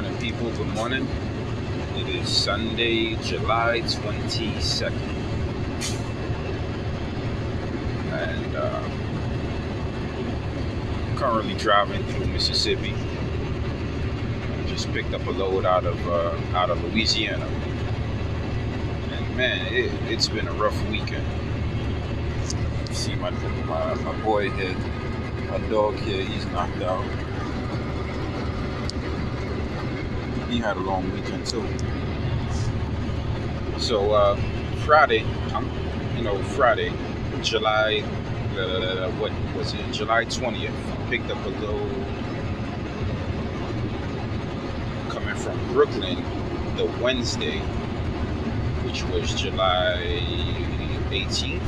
morning, people. Good morning. It is Sunday, July 22nd. And currently driving through Mississippi. Just picked up a load out of Louisiana. And man, it's been a rough weekend. See my boy here, my dog here, he's knocked out. He had a long weekend too. So Friday, Friday, July, what was it? July 20th. I picked up a load coming from Brooklyn the Wednesday, which was July 18th,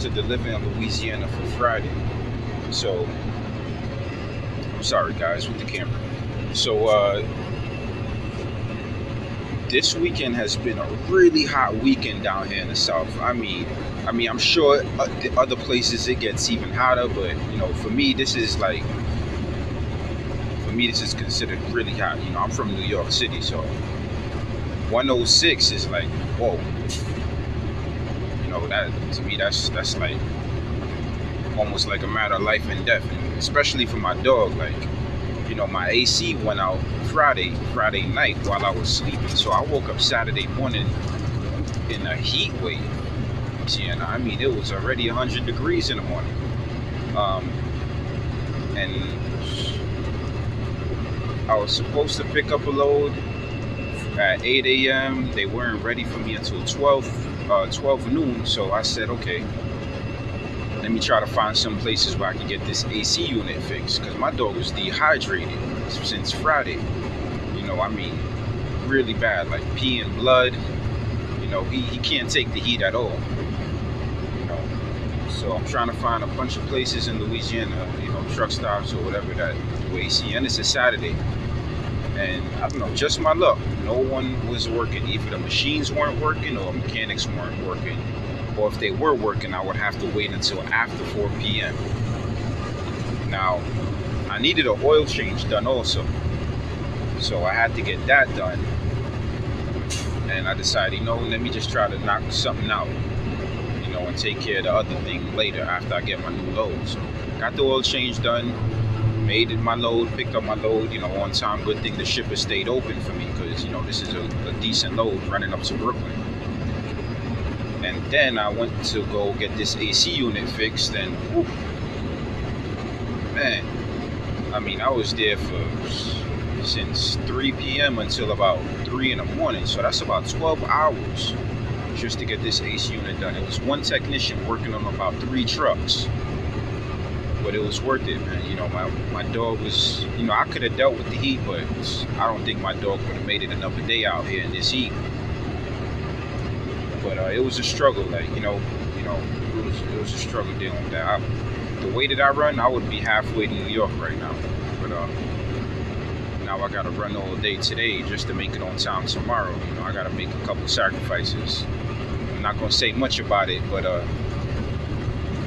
to deliver in Louisiana for Friday. So, I'm sorry guys with the camera. So, this weekend has been a really hot weekend down here in the South. I mean, I'm sure the other places it gets even hotter, but for me, this is considered really hot. I'm from New York City, so 106 is like, whoa. That to me, that's like almost like a matter of life and death, and especially for my dog. Like, my AC went out Friday night while I was sleeping, so I woke up Saturday morning in a heat wave. And I mean, it was already 100 degrees in the morning, and I was supposed to pick up a load at 8 a.m. They weren't ready for me until 12 noon, so I said, okay, let me try to find some places where I can get this AC unit fixed, because my dog was dehydrated since Friday. I mean, really bad, like peeing blood. He can't take the heat at all. So I'm trying to find a bunch of places in Louisiana, truck stops or whatever that do AC, and it's a Saturday. And I don't know, just my luck, no one was working. Either the machines weren't working or mechanics weren't working. Or if they were working, I would have to wait until after 4 p.m. Now, I needed an oil change done also. So I had to get that done. And I decided, let me just try to knock something out, and take care of the other thing later after I get my new load. So got the oil change done, made it my load, picked up my load, on time. Good thing the shipper stayed open for me, because, this is a decent load running up to Brooklyn. And then I went to go get this AC unit fixed, and whoop, man, I mean, I was there since 3 p.m. until about 3 in the morning, so that's about 12 hours just to get this AC unit done. It was one technician working on about 3 trucks, but it was worth it, man. My dog was, I could have dealt with the heat, but I don't think my dog would have made it another day out here in this heat. But it was a struggle, like, it was a struggle dealing with that. The way that I run, I would be halfway to New York right now. But now I gotta run all day today just to make it on time tomorrow. I gotta make a couple sacrifices. I'm not gonna say much about it, but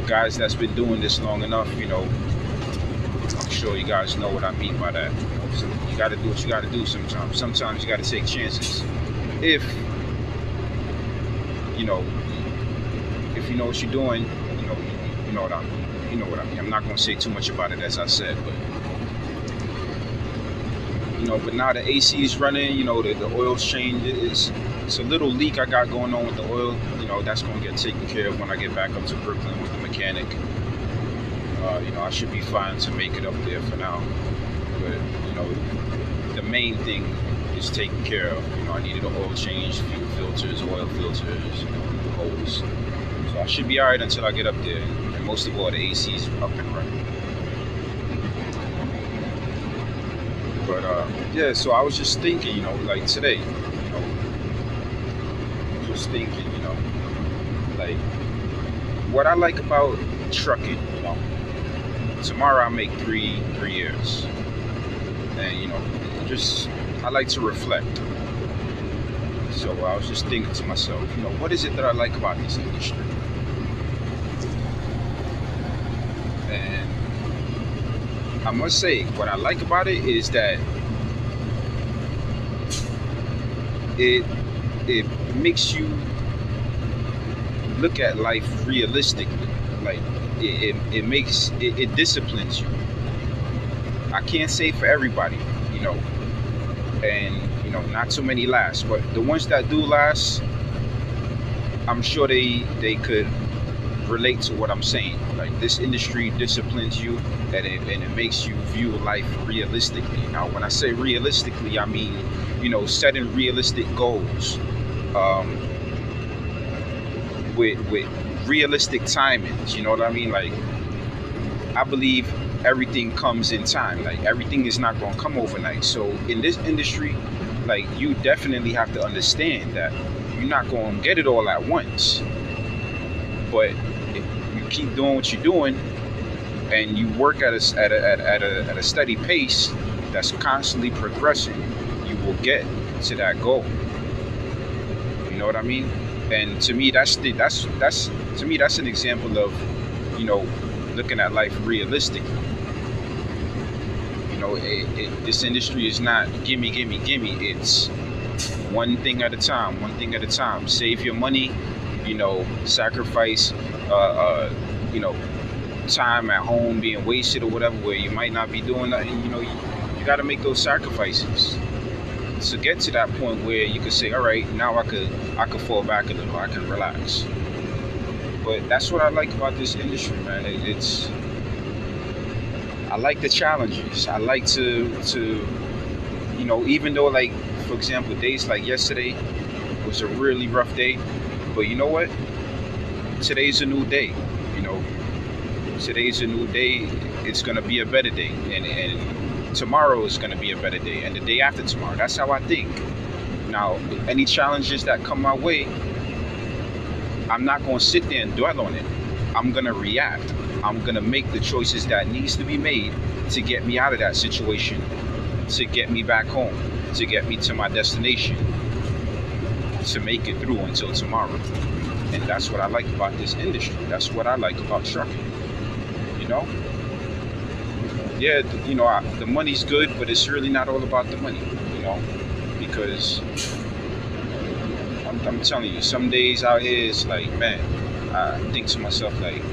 guys that's been doing this long enough, I'm sure you guys know what I mean by that. So you gotta do what you gotta do sometimes. Sometimes you gotta take chances. If you know what you're doing, you know what I mean. I'm not gonna say too much about it, as I said, but now the AC is running. The oil's changed. It's a little leak I got going on with the oil. That's gonna get taken care of when I get back up to Brooklyn with the mechanic. I should be fine to make it up there for now. But the main thing is taken care of. I needed an oil change, fuel filters, oil filters, hose. So I should be alright until I get up there. And most of all, the AC's up and running. But yeah, so I was just thinking, like today, just thinking, like what I like about trucking. Tomorrow I make 3 years, and I like to reflect. So I was just thinking to myself, what is it that I like about this industry? And I must say, what I like about it is that it it makes you look at life realistically. Like it disciplines you. I can't say for everybody, you know, and not too many last, but the ones that do last, I'm sure they could relate to what I'm saying. Like, this industry disciplines you, and it makes you view life realistically. Now, when I say realistically, I mean, setting realistic goals, um, with realistic timings. You know what I mean? Like, I believe everything comes in time. Like, everything is not going to come overnight. So in this industry, like, you definitely have to understand that you're not going to get it all at once. But if you keep doing what you're doing, and you work at a steady pace that's constantly progressing, you will get to that goal. You know what I mean? And to me, that's an example of, looking at life realistically. This industry is not gimme, gimme, gimme. It's one thing at a time, one thing at a time. Save your money, sacrifice, time at home being wasted or whatever, where you might not be doing nothing. You got to make those sacrifices to get to that point where you could say, all right, now I could fall back a little, I can relax. But that's what I like about this industry, man. I like the challenges. I like to even though, like, for example, days like yesterday was a really rough day, but you know what? Today's a new day. Today's a new day. It's gonna be a better day, and tomorrow is gonna be a better day, and the day after tomorrow. That's how I think. Now, any challenges that come my way, I'm not gonna sit there and dwell on it. I'm gonna react. I'm gonna make the choices that needs to be made to get me out of that situation, to get me back home, to get me to my destination, to make it through until tomorrow. And that's what I like about this industry. That's what I like about trucking. Yeah, the money's good, but it's really not all about the money, because I'm telling you, some days out here, it's like, man, I think to myself, like,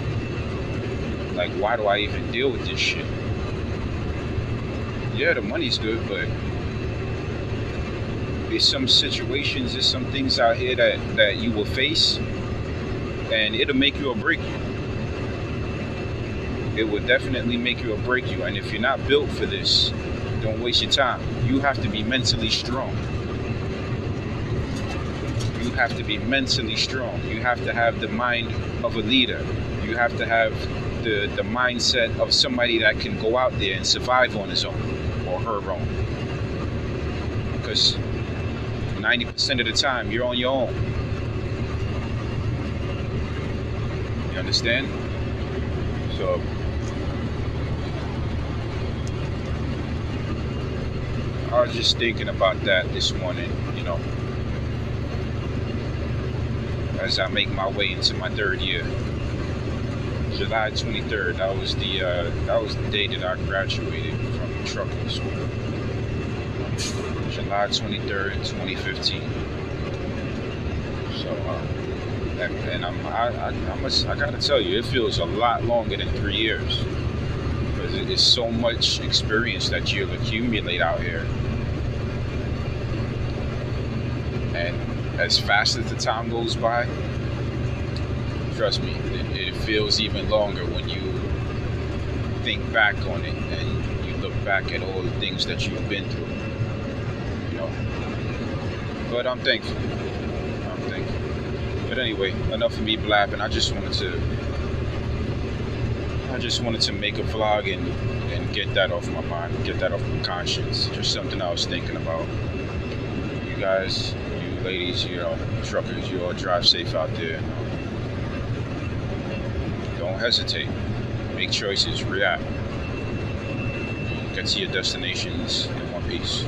why do I even deal with this shit? Yeah, the money's good, but there's some situations, there's some things out here that you will face, and it'll make you or break you. It will definitely make you or break you. And if you're not built for this, don't waste your time. You have to be mentally strong. You have to be mentally strong. You have to have the mind of a leader. You have to have the mindset of somebody that can go out there and survive on his own or her own. Because 90% of the time, you're on your own. You understand? So, I was just thinking about that this morning, as I make my way into my third year. July 23rd, that was the day that I graduated from trucking school. July 23rd, 2015. So, and I gotta tell you, it feels a lot longer than 3 years, because it's so much experience that you'll accumulate out here. And as fast as the time goes by, trust me, it feels even longer when you think back on it and you look back at all the things that you've been through. But I'm thankful. But anyway, enough of me blabbing. I just wanted to make a vlog and get that off my mind, get that off my conscience. Just something I was thinking about. You guys, you ladies, truckers, you all drive safe out there. Don't hesitate. Make choices. React. Get to your destinations in one piece.